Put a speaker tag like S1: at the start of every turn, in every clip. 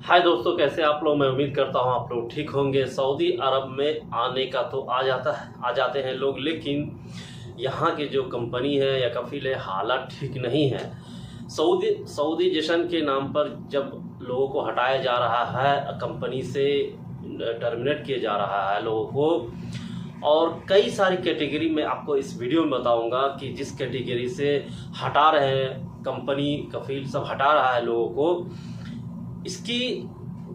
S1: हाय दोस्तों, कैसे आप लोग। मैं उम्मीद करता हूँ आप लोग ठीक होंगे। सऊदी अरब में आने का तो आ जाते हैं लोग, लेकिन यहाँ के जो कंपनी है या कफील है, हालात ठीक नहीं है। सऊदी जशन के नाम पर जब लोगों को हटाया जा रहा है, कंपनी से टर्मिनेट किया जा रहा है लोगों को, और कई सारी कैटेगरी में आपको इस वीडियो में बताऊंगा कि जिस कैटेगरी से हटा रहे हैं, कंपनी कफील सब हटा रहा है लोगों को, इसकी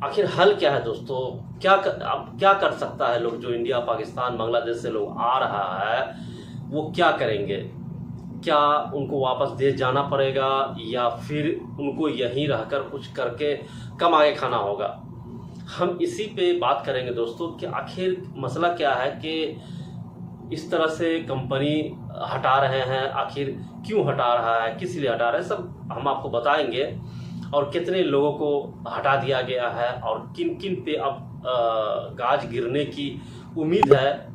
S1: आखिर हल क्या है दोस्तों। अब क्या कर सकता है लोग, जो इंडिया, पाकिस्तान, बांग्लादेश से लोग आ रहा है, वो क्या करेंगे। क्या उनको वापस देश जाना पड़ेगा या फिर उनको यहीं रहकर कुछ करके कमा के खाना होगा। हम इसी पे बात करेंगे दोस्तों कि आखिर मसला क्या है कि इस तरह से कंपनी हटा रहे हैं, आखिर क्यों हटा रहा है, किस लिए हटा रहे हैं, सब हम आपको बताएंगे। और कितने लोगों को हटा दिया गया है और किन किन पे अब गाज गिरने की उम्मीद है,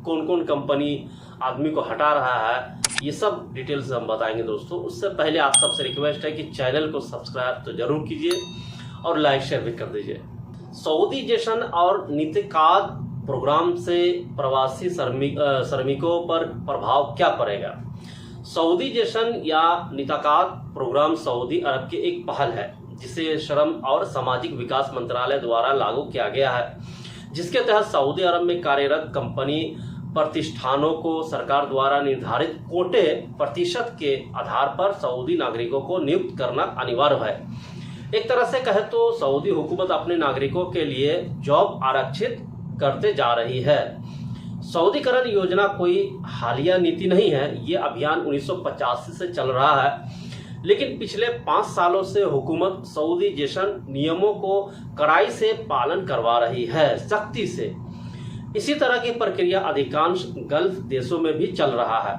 S1: कौन कौन कंपनी आदमी को हटा रहा है, ये सब डिटेल से हम बताएंगे दोस्तों। उससे पहले आप सबसे रिक्वेस्ट है कि चैनल को सब्सक्राइब तो जरूर कीजिए और लाइक शेयर भी कर दीजिए। सऊदी जशन और नितकाद प्रोग्राम से प्रवासी श्रमिकों पर प्रभाव क्या पड़ेगा। सऊदी जशन या नितकाद प्रोग्राम सऊदी अरब की एक पहल है जिसे श्रम और सामाजिक विकास मंत्रालय द्वारा लागू किया गया है, जिसके तहत सऊदी अरब में कार्यरत कंपनी प्रतिष्ठानों को सरकार द्वारा निर्धारित कोटे प्रतिशत के आधार पर सऊदी नागरिकों को नियुक्त करना अनिवार्य है। एक तरह से कहे तो सऊदी हुकूमत अपने नागरिकों के लिए जॉब आरक्षित करते जा रही है। सऊदीकरण योजना कोई हालिया नीति नहीं है, ये अभियान 1985 से चल रहा है, लेकिन पिछले 5 सालों से हुकूमत सऊदी जशन नियमों को कड़ाई से पालन करवा रही है, सख्ती से। इसी तरह की प्रक्रिया अधिकांश गल्फ देशों में भी चल रहा है।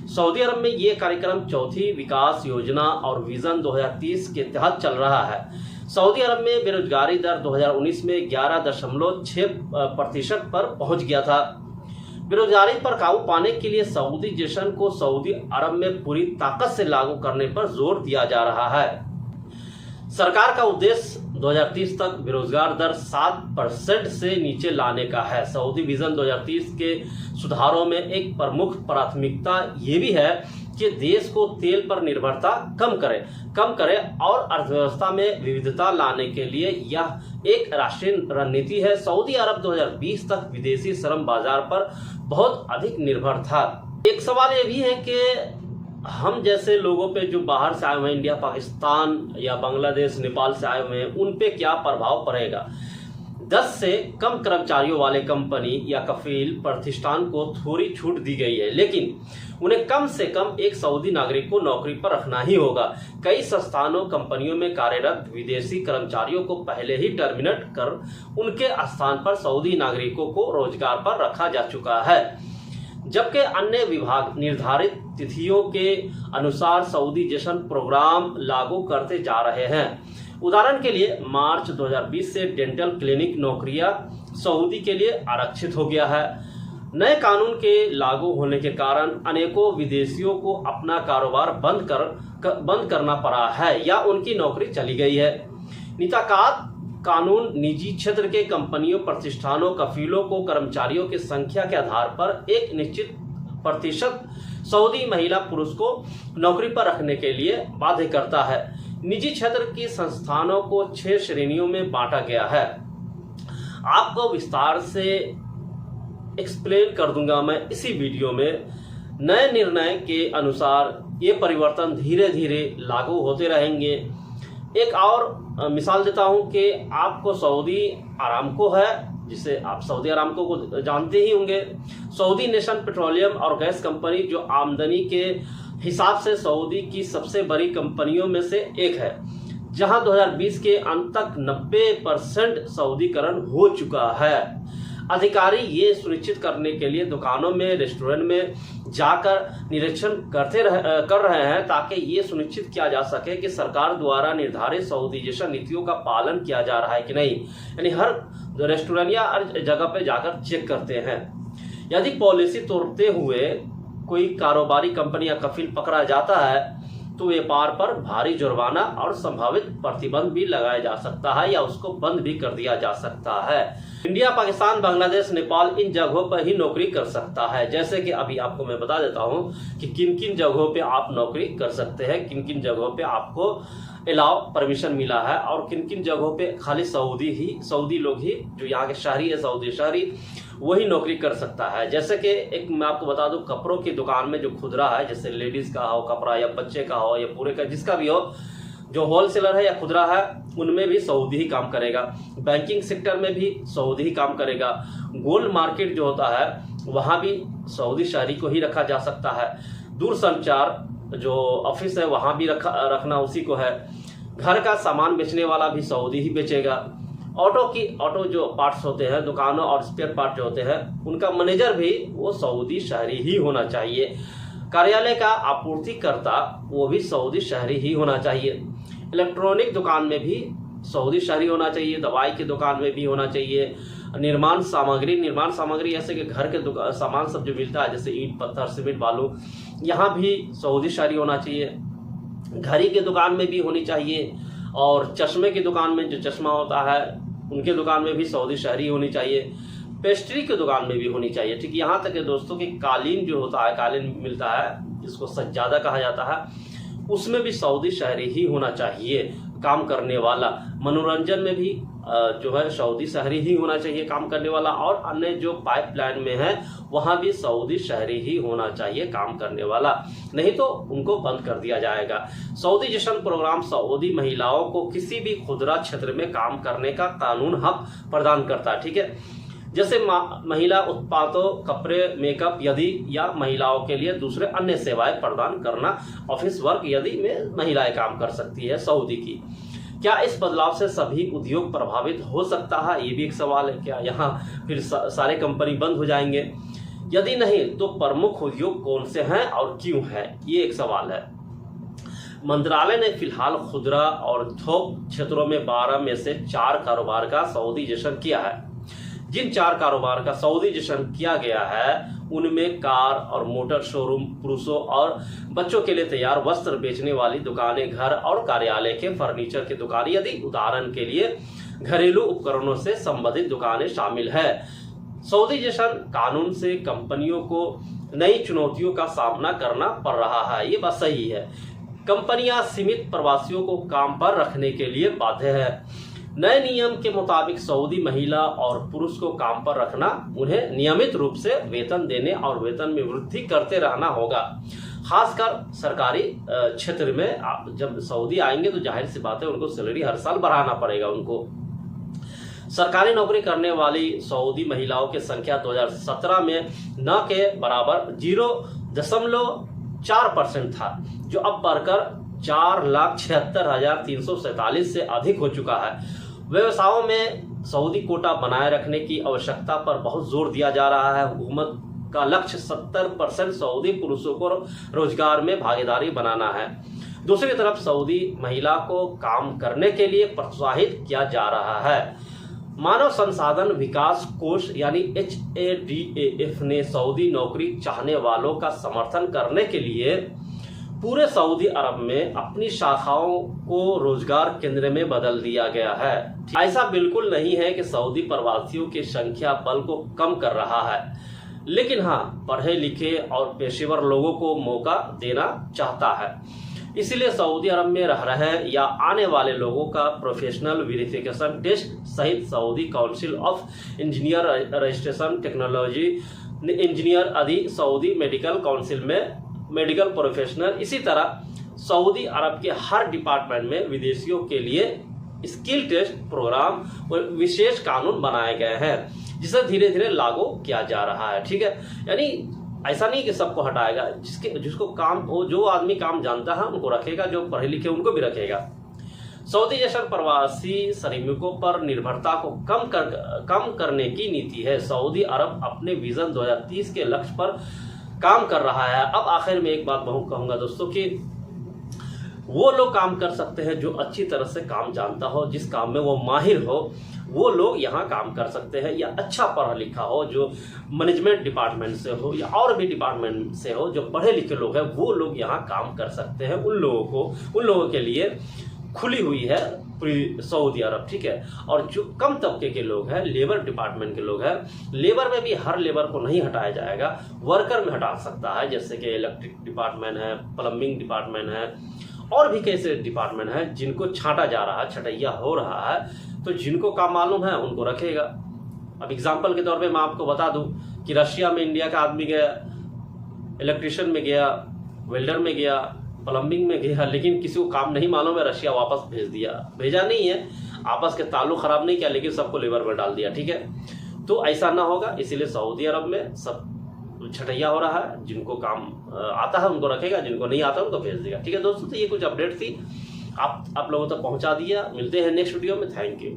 S1: सऊदी अरब में ये कार्यक्रम चौथी विकास योजना और विजन 2030 के तहत चल रहा है। सऊदी अरब में बेरोजगारी दर 2019 में 11.6% पर पहुंच गया था। बेरोजगारी पर काबू पाने के लिए सऊदी जशन को सऊदी अरब में पूरी ताकत से लागू करने पर जोर दिया जा रहा है। सरकार का उद्देश्य 2030 तक बेरोजगार दर 7% से नीचे लाने का है। सऊदी विजन 2030 के सुधारों में एक प्रमुख प्राथमिकता ये भी है कि देश को तेल पर निर्भरता कम करे और अर्थव्यवस्था में विविधता लाने के लिए यह एक राष्ट्रीय रणनीति है। सऊदी अरब 2020 तक विदेशी श्रम बाजार पर बहुत अधिक निर्भर था। एक सवाल ये भी है कि हम जैसे लोगों पे जो बाहर से आए हुए हैं, इंडिया, पाकिस्तान या बांग्लादेश, नेपाल से आए हुए हैं, उन पे क्या प्रभाव पड़ेगा। 10 से कम कर्मचारियों वाले कंपनी या कफील प्रतिष्ठान को थोड़ी छूट दी गई है, लेकिन उन्हें कम से कम एक सऊदी नागरिक को नौकरी पर रखना ही होगा। कई संस्थानों, कंपनियों में कार्यरत विदेशी कर्मचारियों को पहले ही टर्मिनेट कर उनके स्थान पर सऊदी नागरिकों को रोजगार पर रखा जा चुका है, जबकि अन्य विभाग निर्धारित तिथियों के अनुसार सऊदी जशन प्रोग्राम लागू करते जा रहे हैं। उदाहरण के लिए मार्च 2020 से डेंटल क्लिनिक नौकरियां सऊदी के लिए आरक्षित हो गया है। नए कानून के लागू होने के कारण अनेकों विदेशियों को अपना कारोबार बंद करना पड़ा है या उनकी नौकरी चली गई है। नितकाद कानून निजी क्षेत्र के कंपनियों, प्रतिष्ठानों, कफीलों को कर्मचारियों की संख्या के आधार पर एक निश्चित प्रतिशत सऊदी महिला पुरुष को नौकरी पर रखने के लिए बाध्य करता है। निजी क्षेत्र की संस्थानों को 6 श्रेणियों में बांटा गया है। आपको विस्तार से एक्सप्लेन कर दूंगा मैं इसी वीडियो में। नए निर्णय के अनुसार ये परिवर्तन धीरे धीरे लागू होते रहेंगे। एक और मिसाल देता हूं कि आपको सऊदी अरामको है, जिसे आप सऊदी अरामको को जानते ही होंगे। सऊदी नेशन पेट्रोलियम और गैस कंपनी जो आमदनी के हिसाब से सऊदी की सबसे बड़ी कंपनियों में से एक है, जहां 2020 के अंत तक 90% सऊदीकरण हो चुका है। अधिकारी ये सुनिश्चित करने के लिए दुकानों में, रेस्टोरेंट में जाकर निरीक्षण कर रहे हैं ताकि ये सुनिश्चित किया जा सके कि सरकार द्वारा निर्धारित सऊदी जशन नीतियों का पालन किया जा रहा है कि नहीं। यानी हर रेस्टोरेंट या हर जगह पे जाकर चेक करते हैं। यदि पॉलिसी तोड़ते हुए कोई कारोबारी कंपनी या कफील पकड़ा जाता है तो व्यापार पर भारी जुर्माना और संभावित प्रतिबंध भी लगाया जा सकता है या उसको बंद भी कर दिया जा सकता है। इंडिया, पाकिस्तान, बांग्लादेश, नेपाल इन जगहों पर ही नौकरी कर सकता है। जैसे कि अभी आपको मैं बता देता हूं कि किन किन जगहों पे आप नौकरी कर सकते हैं, किन किन जगहों पे आपको अलाउ परमिशन मिला है और किन किन जगहों पे खाली सऊदी लोग ही, जो यहाँ के शहरी है, सऊदी शहरी, वही नौकरी कर सकता है। जैसे कि एक मैं आपको बता दूं, कपड़ों की दुकान में जो खुदरा है, जैसे लेडीज का हो कपड़ा या बच्चे का हो या पूरे का, जिसका भी हो, जो होलसेलर है या खुदरा है, उनमें भी सऊदी ही काम करेगा। बैंकिंग सेक्टर में भी सऊदी ही काम करेगा। गोल्ड मार्केट जो होता है वहाँ भी सऊदी शहरी को ही रखा जा सकता है। दूरसंचार जो ऑफिस है वहाँ भी रखना उसी को है। घर का सामान बेचने वाला भी सऊदी ही बेचेगा। ऑटो जो पार्ट्स होते हैं, दुकानों और स्पेयर पार्ट जो होते हैं, उनका मैनेजर भी वो सऊदी शहरी ही होना चाहिए। कार्यालय का आपूर्तिकर्ता वो भी सऊदी शहरी ही होना चाहिए। इलेक्ट्रॉनिक दुकान में भी सऊदी शहरी होना चाहिए। दवाई की दुकान में भी होना चाहिए। निर्माण सामग्री ऐसे कि घर के सामान सब जो मिलता है, जैसे ईंट, पत्थर, सीमेंट, बालू, यहाँ भी सऊदी शहरी होना चाहिए। घड़ी की दुकान में भी होनी चाहिए और चश्मे की दुकान में जो चश्मा होता है उनके दुकान में भी सऊदी शहरी होनी चाहिए। पेस्ट्री की दुकान में भी होनी चाहिए। ठीक, यहाँ तक है दोस्तों कि कालीन जो होता है, कालीन मिलता है जिसको सज्जादा कहा जाता है, उसमें भी सऊदी शहरी ही होना चाहिए काम करने वाला। मनोरंजन में भी जो है सऊदी शहरी ही होना चाहिए काम करने वाला। और अन्य जो पाइपलाइन में है वहाँ भी सऊदी शहरी ही होना चाहिए काम करने वाला, नहीं तो उनको बंद कर दिया जाएगा। सऊदी जेशन प्रोग्राम सऊदी महिलाओं को किसी भी खुदरा क्षेत्र में काम करने का कानून हक प्रदान करता है। ठीक है, जैसे महिला उत्पादों, कपड़े, मेकअप यदि, या महिलाओं के लिए दूसरे अन्य सेवाएं प्रदान करना, ऑफिस वर्क यदि में महिलाएं काम कर सकती है सऊदी की। क्या इस बदलाव से सभी उद्योग प्रभावित हो सकता है? ये भी एक सवाल है। क्या यहाँ फिर सारे कंपनी बंद हो जाएंगे? यदि नहीं तो प्रमुख उद्योग कौन से हैं और क्यों हैं? ये एक सवाल है। मंत्रालय ने फिलहाल खुदरा और थोक क्षेत्रों में 12 में से 4 कारोबार का सऊदी जेशन किया है। जिन 4 कारोबार का सऊदी जेशन किया गया है उनमें कार और मोटर शोरूम, पुरुषों और बच्चों के लिए तैयार वस्त्र बेचने वाली दुकानें, घर और कार्यालय के फर्नीचर की दुकान, यदि उदाहरण के लिए घरेलू उपकरणों से संबंधित दुकानें शामिल है। सऊदी जेशन कानून से कंपनियों को नई चुनौतियों का सामना करना पड़ रहा है। ये बात सही है। कंपनियां सीमित प्रवासियों को काम पर रखने के लिए बाध्य है। नए नियम के मुताबिक सऊदी महिला और पुरुष को काम पर रखना, उन्हें नियमित रूप से वेतन देने और वेतन में वृद्धि करते रहना होगा। खासकर सरकारी क्षेत्र में जब सऊदी आएंगे तो जाहिर सी बात है उनको सैलरी हर साल बढ़ाना पड़ेगा। उनको सरकारी नौकरी करने वाली सऊदी महिलाओं की संख्या 2017 में न के बराबर 0.4% था, जो अब बढ़कर 4,76,347 से अधिक हो चुका है। व्यवसायों में सऊदी कोटा बनाए रखने की आवश्यकता पर बहुत जोर दिया जा रहा है। हुकूमत का लक्ष्य 70% सऊदी पुरुषों को रोजगार में भागीदारी बनाना है। दूसरी तरफ सऊदी महिला को काम करने के लिए प्रोत्साहित किया जा रहा है। मानव संसाधन विकास कोष यानी HADAF ने सऊदी नौकरी चाहने वालों का समर्थन करने के लिए पूरे सऊदी अरब में अपनी शाखाओं को रोजगार केंद्र में बदल दिया गया है। ऐसा बिल्कुल नहीं है कि सऊदी प्रवासियों की संख्या बल को कम कर रहा है, लेकिन हाँ, पढ़े लिखे और पेशेवर लोगों को मौका देना चाहता है। इसलिए सऊदी अरब में रह रहे या आने वाले लोगों का प्रोफेशनल वेरिफिकेशन टेस्ट सहित Saudi council of engineer registration technology engineer आदि, सऊदी मेडिकल काउंसिल में मेडिकल प्रोफेशनल, इसी तरह सऊदी अरब के हर डिपार्टमेंट में विदेशियों के लिए स्किल टेस्ट प्रोग्राम और विशेष कानून बनाए गए हैं, जिसे धीरे धीरे लागू किया जा रहा है। ठीक है, यानी ऐसा नहीं कि सबको हटाएगा, जिसको काम हो, जो आदमी काम जानता है उनको रखेगा, जो पढ़े लिखे उनको भी रखेगा। सऊदी जेशन प्रवासी श्रमिकों पर निर्भरता को कम करने की नीति है। सऊदी अरब अपने विजन 2030 के लक्ष्य पर काम कर रहा है। अब आखिर में एक बात कहूंगा दोस्तों कि वो लोग काम कर सकते हैं जो अच्छी तरह से काम जानता हो, जिस काम में वो माहिर हो, वो लोग यहाँ काम कर सकते हैं। या अच्छा पढ़ा लिखा हो, जो मैनेजमेंट डिपार्टमेंट से हो या और भी डिपार्टमेंट से हो, जो पढ़े लिखे लोग हैं वो लोग यहाँ काम कर सकते हैं। उन लोगों के लिए खुली हुई है पूरी सऊदी अरब, ठीक है। और जो कम तबके के लोग हैं, लेबर डिपार्टमेंट के लोग हैं, लेबर में भी हर लेबर को नहीं हटाया जाएगा, वर्कर में हटा सकता है। जैसे कि इलेक्ट्रिक डिपार्टमेंट है, प्लम्बिंग डिपार्टमेंट है, और भी कैसे डिपार्टमेंट हैं जिनको छांटा जा रहा है, छटैया हो रहा है, तो जिनको काम मालूम है उनको रखेगा। अब एग्जाम्पल के तौर पे मैं आपको बता दूं कि रशिया में इंडिया का आदमी गया, इलेक्ट्रिशियन में गया, वेल्डर में गया, प्लम्बिंग में गया, लेकिन किसी को काम नहीं मालूम है, रशिया वापस भेज दिया। भेजा नहीं है, आपस के ताल्लुक खराब नहीं किया, लेकिन सबको लेबर में डाल दिया, ठीक है। तो ऐसा ना होगा, इसीलिए सऊदी अरब में सब छटैया हो रहा है। जिनको काम आता है उनको रखेगा, जिनको नहीं आता उनको भेज देगा, ठीक है दोस्तों। तो ये कुछ अपडेट थी, आप लोगों तक पहुंचा दिया। मिलते हैं नेक्स्ट वीडियो में। Thank you.